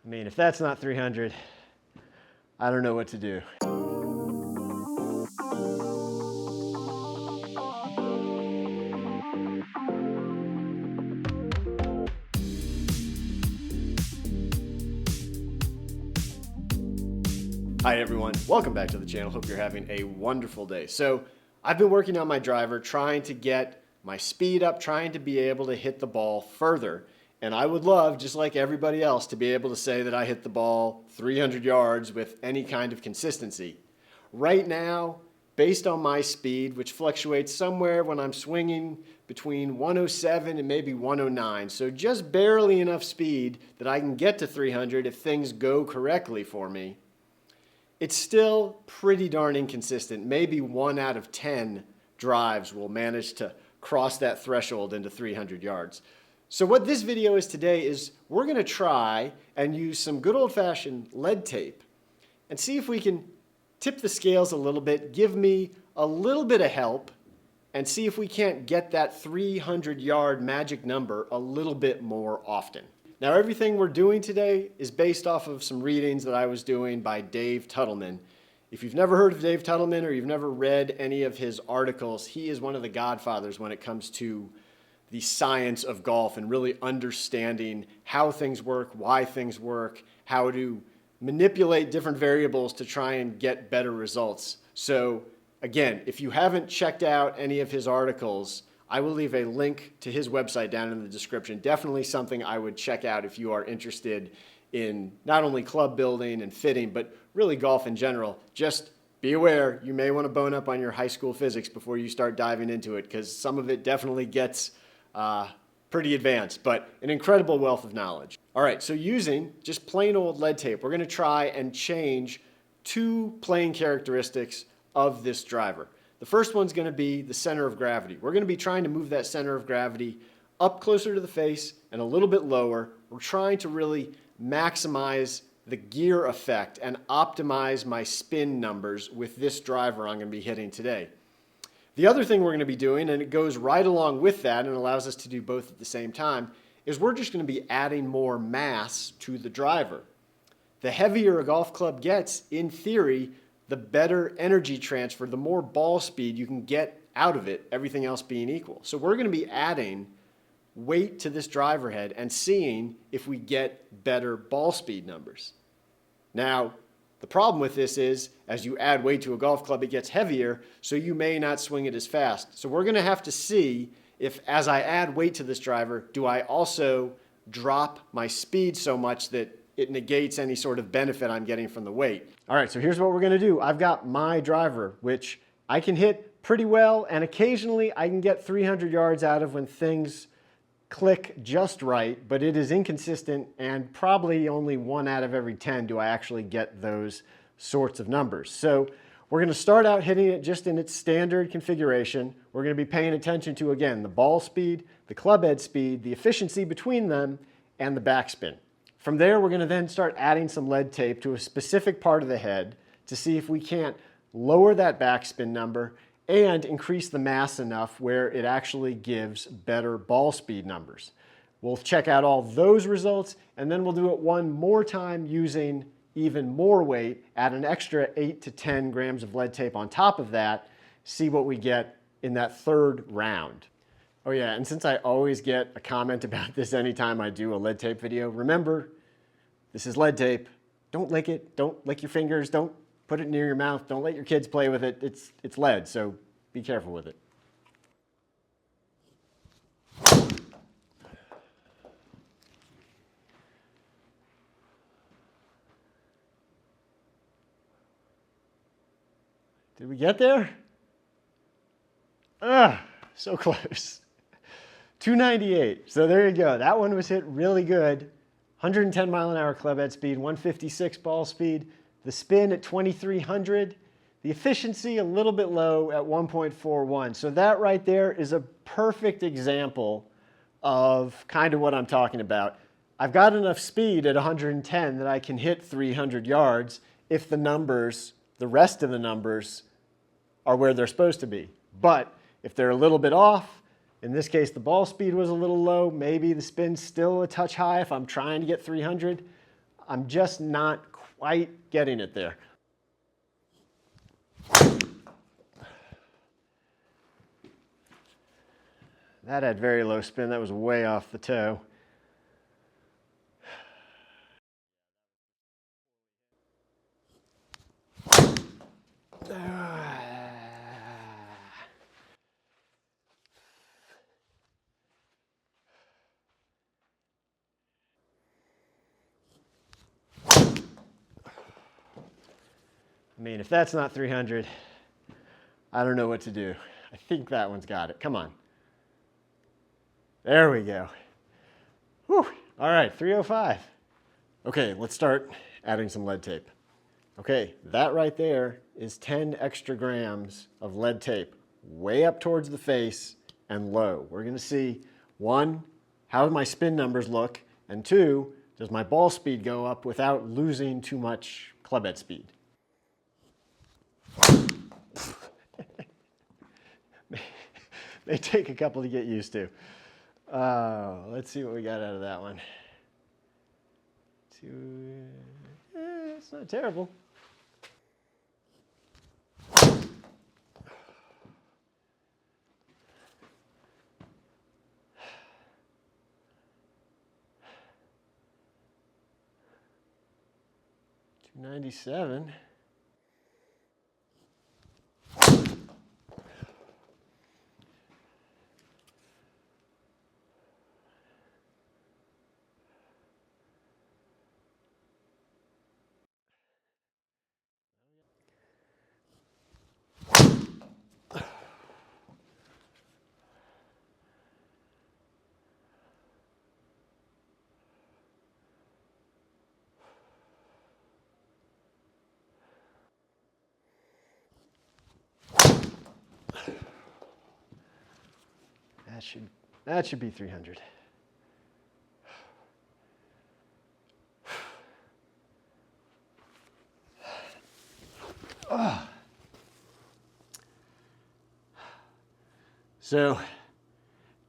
I mean, if that's not 300, I don't know what to do. Hi everyone, welcome back to the channel. Hope you're having a wonderful day. So I've been working on my driver, trying to get my speed up, trying to be able to hit the ball further. And I would love, just like everybody else, to be able to say that I hit the ball 300 yards with any kind of consistency. Right now, based on my speed, which fluctuates somewhere when I'm swinging between 107 and maybe 109, so just barely enough speed that I can get to 300 if things go correctly for me, it's still pretty darn inconsistent. Maybe 1 out of 10 drives will manage to cross that threshold into 300 yards. So what this video is today is we're going to try and use some good old-fashioned lead tape and see if we can tip the scales a little bit, give me a little bit of help, and see if we can't get that 300-yard magic number a little bit more often. Now, everything we're doing today is based off of some readings that I was doing by Dave Tuttleman. If you've never heard of Dave Tuttleman or you've never read any of his articles, he is one of the godfathers when it comes to the science of golf and really understanding how things work, why things work, how to manipulate different variables to try and get better results. So again, if you haven't checked out any of his articles, I will leave a link to his website down in the description. Definitely something I would check out if you are interested in not only club building and fitting, but really golf in general. Just be aware, you may want to bone up on your high school physics before you start diving into it, because some of it definitely gets pretty advanced, but an incredible wealth of knowledge. All right, so using just plain old lead tape, we're going to try and change 2 playing characteristics of this driver. The first one's going to be the center of gravity. We're going to be trying to move that center of gravity up closer to the face and a little bit lower. We're trying to really maximize the gear effect and optimize my spin numbers with this driver I'm going to be hitting today. The other thing we're going to be doing, and it goes right along with that and allows us to do both at the same time, is we're just going to be adding more mass to the driver. The heavier a golf club gets, in theory, the better energy transfer, the more ball speed you can get out of it, everything else being equal. So we're going to be adding weight to this driver head and seeing if we get better ball speed numbers. Now, the problem with this is, as you add weight to a golf club, it gets heavier, so you may not swing it as fast. So we're going to have to see if, as I add weight to this driver, do I also drop my speed so much that it negates any sort of benefit I'm getting from the weight. All right, so here's what we're going to do. I've got my driver, which I can hit pretty well, and occasionally I can get 300 yards out of when things click just right, but it is inconsistent, and probably only 1 out of every 10 do I actually get those sorts of numbers. So we're going to start out hitting it just in its standard configuration. We're going to be paying attention to, again, the ball speed, the club head speed, the efficiency between them, and the backspin. From there, we're going to then start adding some lead tape to a specific part of the head to see if we can't lower that backspin number and increase the mass enough where it actually gives better ball speed numbers. We'll check out all those results, and then we'll do it one more time using even more weight, add an extra 8 to 10 grams of lead tape on top of that, see what we get in that third round. Oh yeah, and since I always get a comment about this anytime I do a lead tape video, remember, this is lead tape. Don't lick it, don't lick your fingers, don't put it near your mouth, don't let your kids play with it. It's lead, so be careful with it. Did we get there? So close. 298. So there you go. That one was hit really good. 110 mile an hour club head speed, 156 ball speed. The spin at 2,300. The efficiency a little bit low at 1.41. So that right there is a perfect example of kind of what I'm talking about. I've got enough speed at 110 that I can hit 300 yards if the numbers, the rest of the numbers, are where they're supposed to be. But if they're a little bit off, in this case the ball speed was a little low, maybe the spin's still a touch high if I'm trying to get 300, I'm just not quite getting it there. That had very low spin. That was way off the toe. I mean, if that's not 300, I don't know what to do. I think that one's got it. Come on. There we go. Whew. All right, 305. Okay, let's start adding some lead tape. Okay, that right there is 10 extra grams of lead tape, way up towards the face and low. We're gonna see, one, how do my spin numbers look, and two, does my ball speed go up without losing too much club head speed? May take a couple to get used to. Let's see what we got out of that one. It's not terrible. $297. That should be 300. So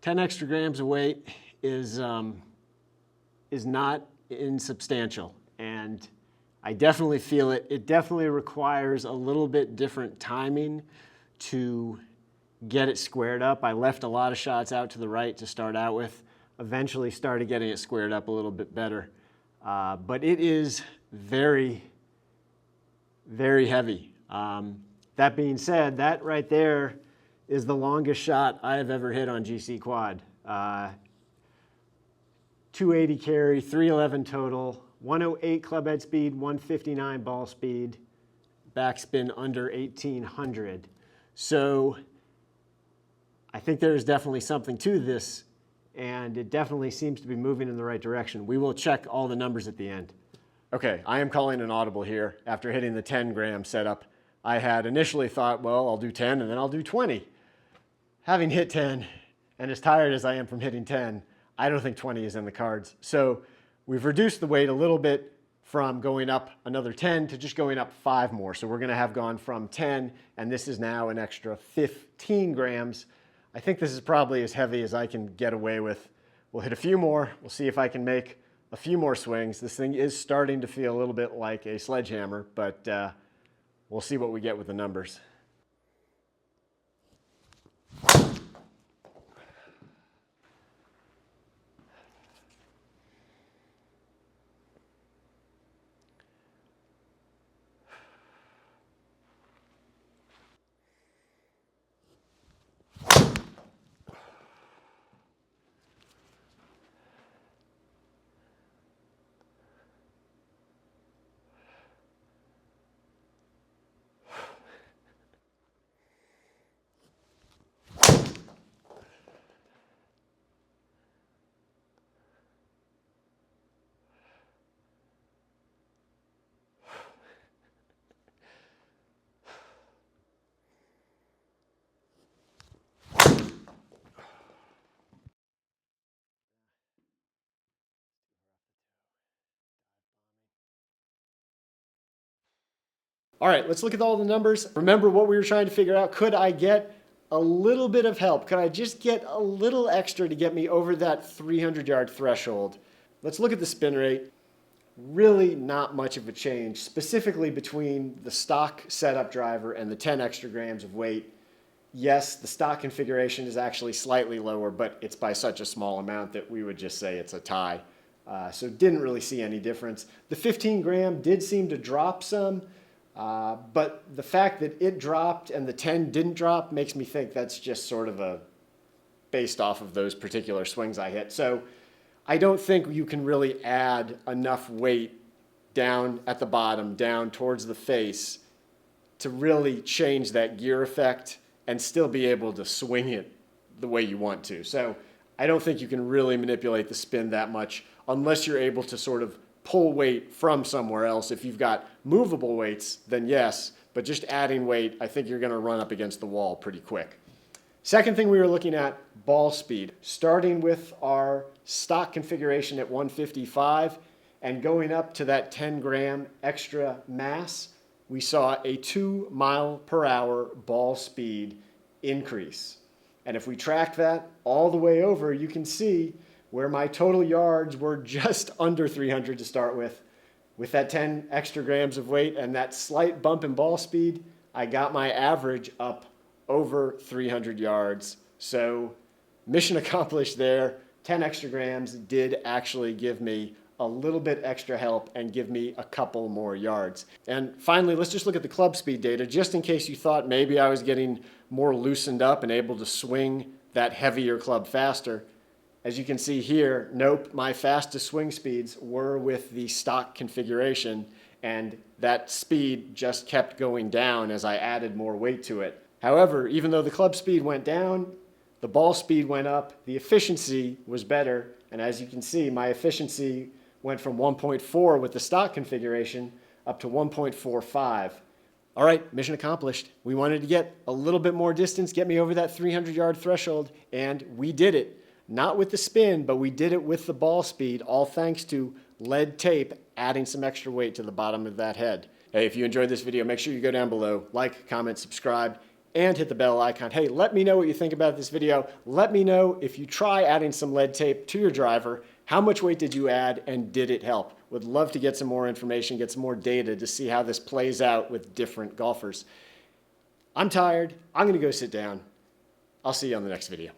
10 extra grams of weight is not insubstantial, and I definitely feel it. It definitely requires a little bit different timing to get it squared up. I left a lot of shots out to the right to start out with. Eventually started getting it squared up a little bit better. But it is very, very heavy. That being said, that right there is the longest shot I have ever hit on GC Quad. 280 carry, 311 total, 108 club head speed, 159 ball speed, backspin under 1800. So I think there's definitely something to this, and it definitely seems to be moving in the right direction. We will check all the numbers at the end. Okay, I am calling an audible here. After hitting the 10 gram setup, I had initially thought, well, I'll do 10 and then I'll do 20. Having hit 10, and as tired as I am from hitting 10, I don't think 20 is in the cards. So we've reduced the weight a little bit from going up another 10 to just going up 5 more. So we're gonna have gone from 10, and this is now an extra 15 grams. I think this is probably as heavy as I can get away with. We'll hit a few more. We'll see if I can make a few more swings. This thing is starting to feel a little bit like a sledgehammer, but we'll see what we get with the numbers. All right, let's look at all the numbers. Remember what we were trying to figure out. Could I get a little bit of help? Could I just get a little extra to get me over that 300-yard threshold? Let's look at the spin rate. really not much of a change, specifically between the stock setup driver and the 10 extra grams of weight. Yes, the stock configuration is actually slightly lower, but it's by such a small amount that we would just say it's a tie. So didn't really see any difference. The 15 gram did seem to drop some, but the fact that it dropped and the 10 didn't drop makes me think that's just sort of based off of those particular swings I hit. So I don't think you can really add enough weight down at the bottom, down towards the face, to really change that gear effect and still be able to swing it the way you want to. So I don't think you can really manipulate the spin that much unless you're able to sort of pull weight from somewhere else. If you've got movable weights, then yes, but just adding weight, I think you're going to run up against the wall pretty quick. Second thing we were looking at, ball speed. Starting with our stock configuration at 155 and going up to that 10 gram extra mass, we saw a 2 mile per hour ball speed increase. And if we track that all the way over, you can see where my total yards were just under 300 to start with that 10 extra grams of weight and that slight bump in ball speed, I got my average up over 300 yards. So mission accomplished there. 10 extra grams did actually give me a little bit extra help and give me a couple more yards. And finally, let's just look at the club speed data, just in case you thought maybe I was getting more loosened up and able to swing that heavier club faster. As you can see here, nope, my fastest swing speeds were with the stock configuration, and that speed just kept going down as I added more weight to it. However, even though the club speed went down, the ball speed went up, the efficiency was better, and as you can see, my efficiency went from 1.4 with the stock configuration up to 1.45. All right, mission accomplished. We wanted to get a little bit more distance, get me over that 300-yard threshold, and we did it. Not with the spin, but we did it with the ball speed, all thanks to lead tape adding some extra weight to the bottom of that head. Hey, if you enjoyed this video, make sure you go down below, like, comment, subscribe, and hit the bell icon. Hey, let me know what you think about this video. Let me know if you try adding some lead tape to your driver, how much weight did you add and did it help? Would love to get some more information, get some more data to see how this plays out with different golfers. I'm tired. I'm going to go sit down. I'll see you on the next video.